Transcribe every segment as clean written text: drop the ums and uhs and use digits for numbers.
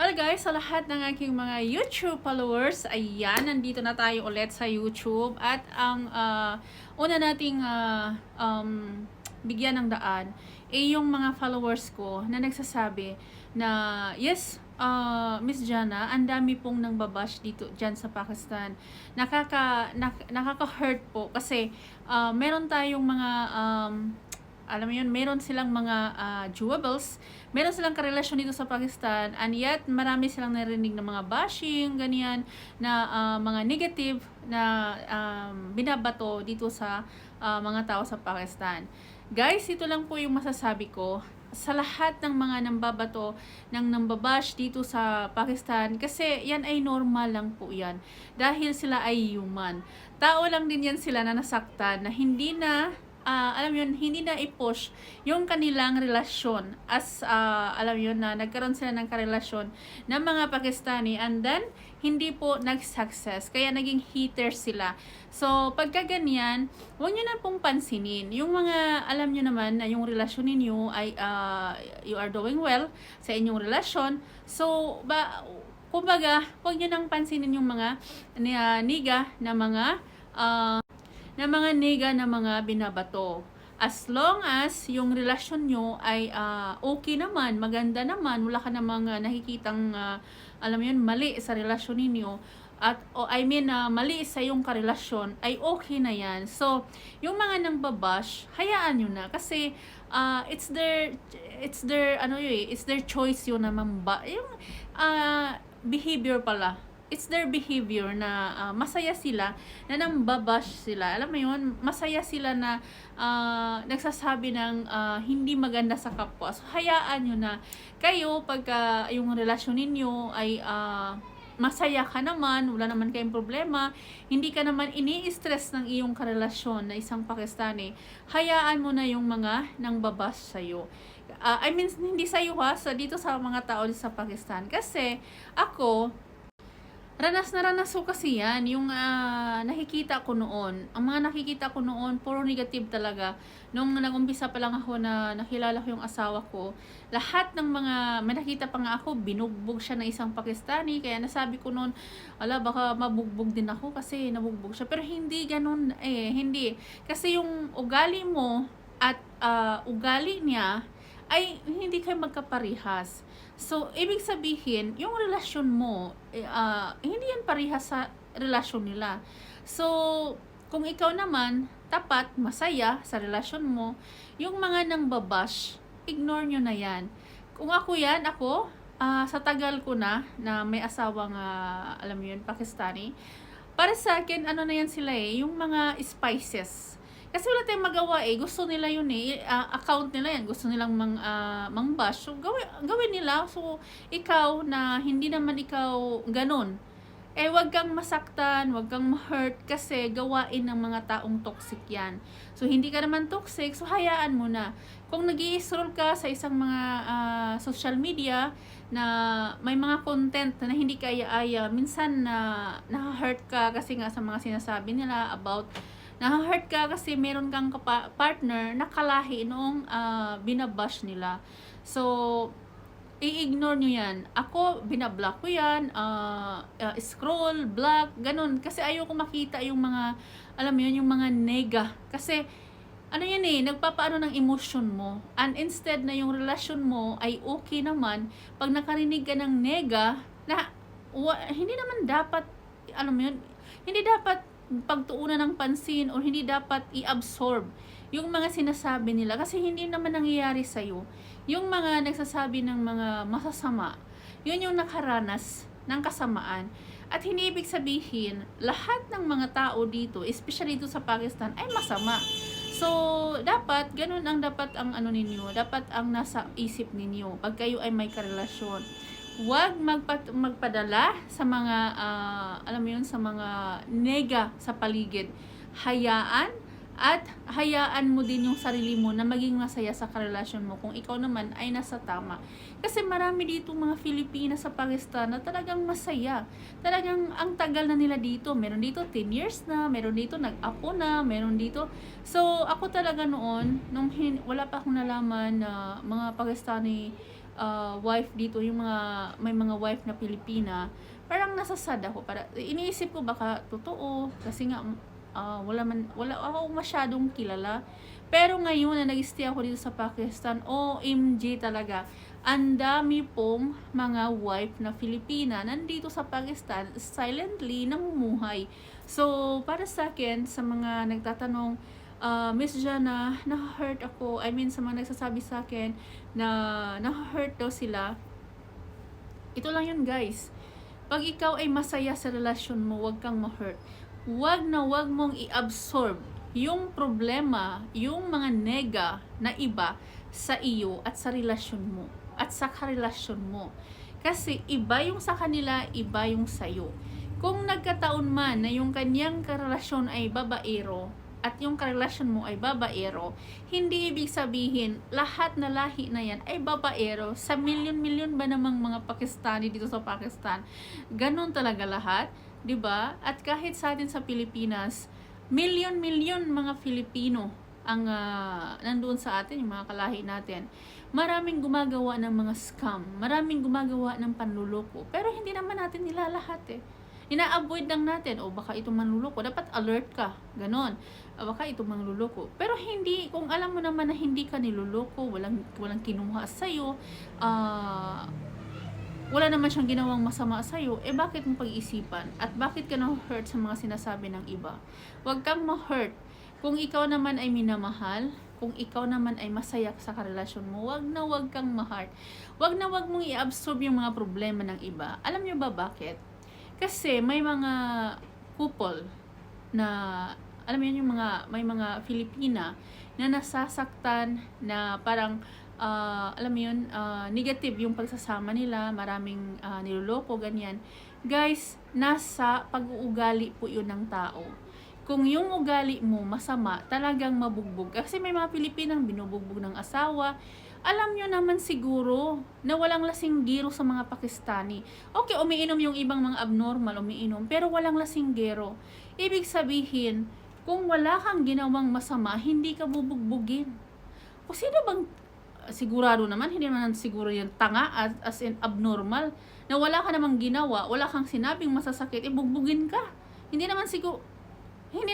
Hello guys, sa lahat ng aking mga YouTube followers, ayan, nandito na tayo ulit sa YouTube at ang una nating bigyan ng daan ay yung mga followers ko na nagsasabi na yes, Miss Jana, ang dami pong nang babash dito dyan sa Pakistan. Nakaka-hurt po kasi meron tayong mga alam mo yun, meron silang mga jewables, meron silang karelasyon dito sa Pakistan, and yet marami silang narinig ng mga bashing, ganyan, na mga negative na binabato dito sa mga tao sa Pakistan. Guys, ito lang po yung masasabi ko sa lahat ng mga nambabato ng nambabash dito sa Pakistan, kasi yan ay normal lang po yan dahil sila ay human. Tao lang din yan sila na nasaktan, na hindi na alam yun, hindi na i-push yung kanilang relasyon as alam yun na nagkaroon sila ng karelasyon ng mga Pakistani, and then hindi po nag-success, kaya naging haters sila. So pagka ganyan, huwag nyo na pong pansinin yung mga, alam nyo naman na yung relasyon ninyo ay you are doing well sa inyong relasyon. So kumbaga, huwag nyo nang pansinin yung mga niga na mga binabato. As long as yung relasyon nyo ay okay naman, maganda naman, wala ka namang nakikitang alam mo yun, mali sa relasyon ninyo, at mali sa yung karelasyon, ay okay na yan. So yung mga nang babash, hayaan nyo na, kasi it's their choice yun na yung behavior pala, it's their behavior na masaya sila na nambabash sila. Alam mo yun, masaya sila na nagsasabi ng hindi maganda sa kapwa. So hayaan nyo na. Kayo, pagka yung relasyon ninyo ay masaya ka naman, wala naman kayong problema, hindi ka naman ini-stress ng iyong karelasyon na isang Pakistani, hayaan mo na yung mga nang babash sa'yo. Hindi sa'yo dito sa mga tao sa Pakistan. Kasi ako, ranas na ranas ko kasi yan, yung nakikita ko noon. Ang mga nakikita ko noon, puro negative talaga. Nung nag-umpisa pa lang ako na nakilala ko yung asawa ko, lahat ng mga, may nakita pa nga ako, binugbog siya ng isang Pakistani. Kaya nasabi ko noon, baka mabugbog din ako kasi nabugbog siya. Pero hindi ganun, hindi. Kasi yung ugali mo at ugali niya, ay hindi kayo magkaparihas. So, ibig sabihin, yung relasyon mo, hindi yan parihas sa relasyon nila. So, kung ikaw naman, tapat, masaya sa relasyon mo, yung mga nang babash, ignore nyo na yan. Kung ako yan, sa tagal ko na may asawang, alam mo yun, Pakistani, para sa akin, ano na yan sila yung mga spices. Kasi wala tayong magawa gusto nila yun account nila yan, gusto nilang mang-bash, so gawin nila. So ikaw na hindi naman ikaw ganun, wag kang masaktan, wag kang ma-hurt, kasi gawain ng mga taong toxic yan. So hindi ka naman toxic, so hayaan mo na. Kung nag-i-scroll ka sa isang mga social media na may mga content na hindi kaya-aya, minsan na-hurt ka kasi nga sa mga sinasabi nila about, na-hurt ka kasi meron kang partner na kalahi noong binabash nila. So, i-ignore nyo yan. Ako, binablock ko yan, scroll, block, ganun. Kasi ayoko makita yung mga, alam mo yun, yung mga nega. Kasi, ano yan nagpapaano ng emotion mo. And instead na yung relasyon mo ay okay naman, pag nakarinig ka ng nega, na hindi naman dapat, alam mo yun, hindi dapat pagtuunan ng pansin o hindi dapat i-absorb yung mga sinasabi nila, kasi hindi naman nangyayari sa'yo. Yung mga nagsasabi ng mga masasama, yun yung nakaranas ng kasamaan. At hindi ibig sabihin lahat ng mga tao dito, especially dito sa Pakistan, ay masama. So, dapat, ganun ang dapat ang ninyo, dapat ang nasa isip ninyo pag kayo ay may karelasyon. Huwag magpadala sa mga alam mo yun, sa mga nega sa paligid. Hayaan mo din yung sarili mo na maging masaya sa karelasyon mo kung ikaw naman ay nasa tama. Kasi marami dito mga Filipina sa Pakistan na talagang masaya. Talagang ang tagal na nila dito. Meron dito 10 years na, meron dito nag-apo na, meron dito. So, ako talaga noon, nung wala pa akong nalaman na mga Pakistani wife dito, yung may mga wife na Pilipina, parang nasasad ako. Para, iniisip ko baka totoo, kasi nga, wala ako masyadong kilala. Pero ngayon na nag-stay ako dito sa Pakistan, OMG talaga. Ang dami pong mga wife na Filipina nandito sa Pakistan, silently namumuhay. So, para sa akin, sa mga nagtatanong, Miss Jana, na-hurt ako. I mean, sa mga nagsasabi sa akin na na-hurt daw sila. Ito lang yun, guys. Pag ikaw ay masaya sa relasyon mo, wag kang ma-hurt. Wag mong i-absorb yung problema, yung mga nega na iba sa iyo at sa relasyon mo at sa karelasyon mo. Kasi iba yung sa kanila, iba yung sa'yo. Kung nagkataon man na yung kanyang karelasyon ay babaero at yung karelasyon mo ay babaero, hindi ibig sabihin lahat na lahi na yan ay babaero. Sa milyon-milyon ba namang mga Pakistani dito sa Pakistan, ganun talaga lahat, 'di ba? At kahit sa atin sa Pilipinas, milyon-milyon mga Filipino ang nandoon sa atin, yung mga kalahi natin. Maraming gumagawa ng mga scam, maraming gumagawa ng panluloko, pero hindi naman natin nilalahat eh. Ina-avoid lang natin, o baka itong manluloko, dapat alert ka, ganon. Baka itong manluloko. Pero hindi, kung alam mo naman na hindi ka niluloko, walang kinuha sa'yo, wala naman siyang ginawang masama sa'yo, bakit mo pag-iisipan? At bakit ka na-hurt sa mga sinasabi ng iba? Huwag kang ma-hurt. Kung ikaw naman ay minamahal, kung ikaw naman ay masaya sa karelasyon mo, wag kang ma-hurt. Wag mong i-absorb yung mga problema ng iba. Alam niyo ba bakit? Kasi may mga couple na, alam mo yun, may mga Filipina na nasasaktan, na parang alam mo yun, negative yung pagsasama nila, maraming niloloko, ganyan. Guys, nasa pag-uugali po yun ng tao. Kung yung ugali mo masama, talagang mabugbog. Kasi may mga Pilipinang binubugbog ng asawa. Alam nyo naman siguro na walang lasinggero sa mga Pakistani. Okay, umiinom yung ibang mga abnormal, umiinom, pero walang lasinggero. Ibig sabihin, kung wala kang ginawang masama, hindi ka bubugbugin. O sino bang sigurado naman, hindi naman siguro yung tanga as in abnormal, na wala ka namang ginawa, wala kang sinabing masasakit, bugbugin ka. Hindi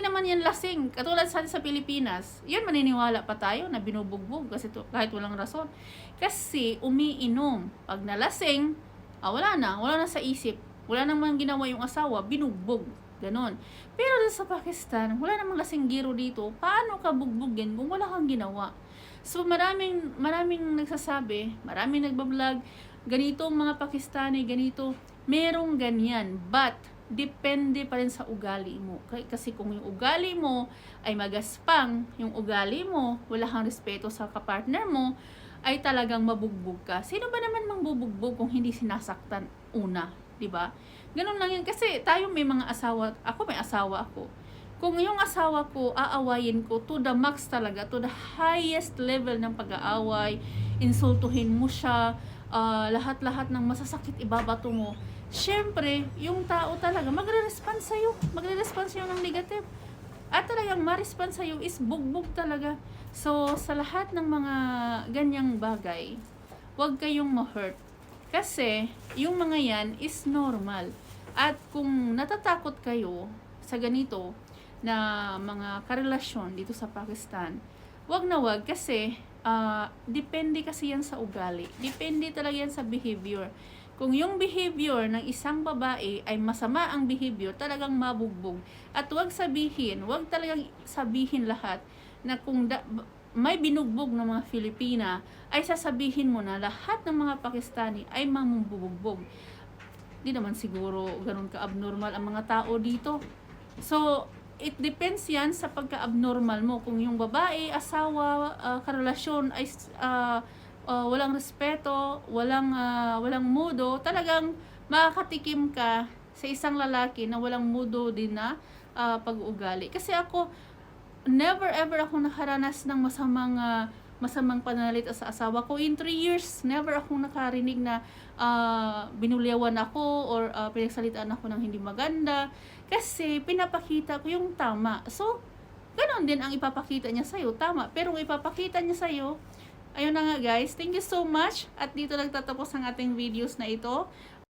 naman yan lasing. Katulad sa Pilipinas, yun maniniwala pa tayo na binubugbog kasi kahit walang rason. Kasi umiinom. Pag nalasing, wala na sa isip. Wala namang ginawa yung asawa, binugbog. Ganon. Pero sa Pakistan, wala namang lasinggero dito. Paano ka bugbugin kung wala kang ginawa? So maraming nagsasabi, maraming nagbablog, ganito mga Pakistani, ganito, merong ganyan, but depende pa rin sa ugali mo. Kasi kung yung ugali mo ay magaspang, yung ugali mo, wala kang respeto sa kapartner mo, ay talagang mabugbog ka. Sino ba naman mangbubugbog kung hindi sinasaktan una, 'di ba? Ganun lang yun. Kasi tayo may mga asawa, may asawa ako. Kung yung asawa ko, aawayin ko to the max talaga, to the highest level ng pag-aaway, insultuhin mo siya, lahat-lahat ng masasakit ibabato mo, syempre, yung tao talaga magre-respond sa'yo ng negative. At talagang ma-respond sa'yo is bugbog talaga. So, sa lahat ng mga ganyang bagay, huwag kayong ma-hurt. Kasi, yung mga yan is normal. At kung natatakot kayo sa ganito, na mga karelasyon dito sa Pakistan, wag kasi depende kasi yan sa ugali. Depende talaga yan sa behavior. Kung yung behavior ng isang babae ay masama ang behavior, talagang mabugbog. At wag talagang sabihin lahat na kung may binugbog ng mga Filipina, ay sasabihin mo na lahat ng mga Pakistani ay mamubugbog. Di naman siguro ganun ka-abnormal ang mga tao dito. So, it depends yan sa pagka-abnormal mo. Kung yung babae, asawa, karelasyon ay walang respeto, walang mudo, talagang makakatikim ka sa isang lalaki na walang mudo din na pag-uugali. Kasi ako, never ever ako nakaranas ng masamang pananalit sa asawa ko. In 3 years, never akong nakarinig na binulyawan ako or pinagsalitaan ako ng hindi maganda. Kasi pinapakita ko yung tama. So, ganon din ang ipapakita niya sa'yo, tama. Pero kung ipapakita niya sa'yo, ayun na nga guys, thank you so much. At dito nagtatapos ang ating videos na ito.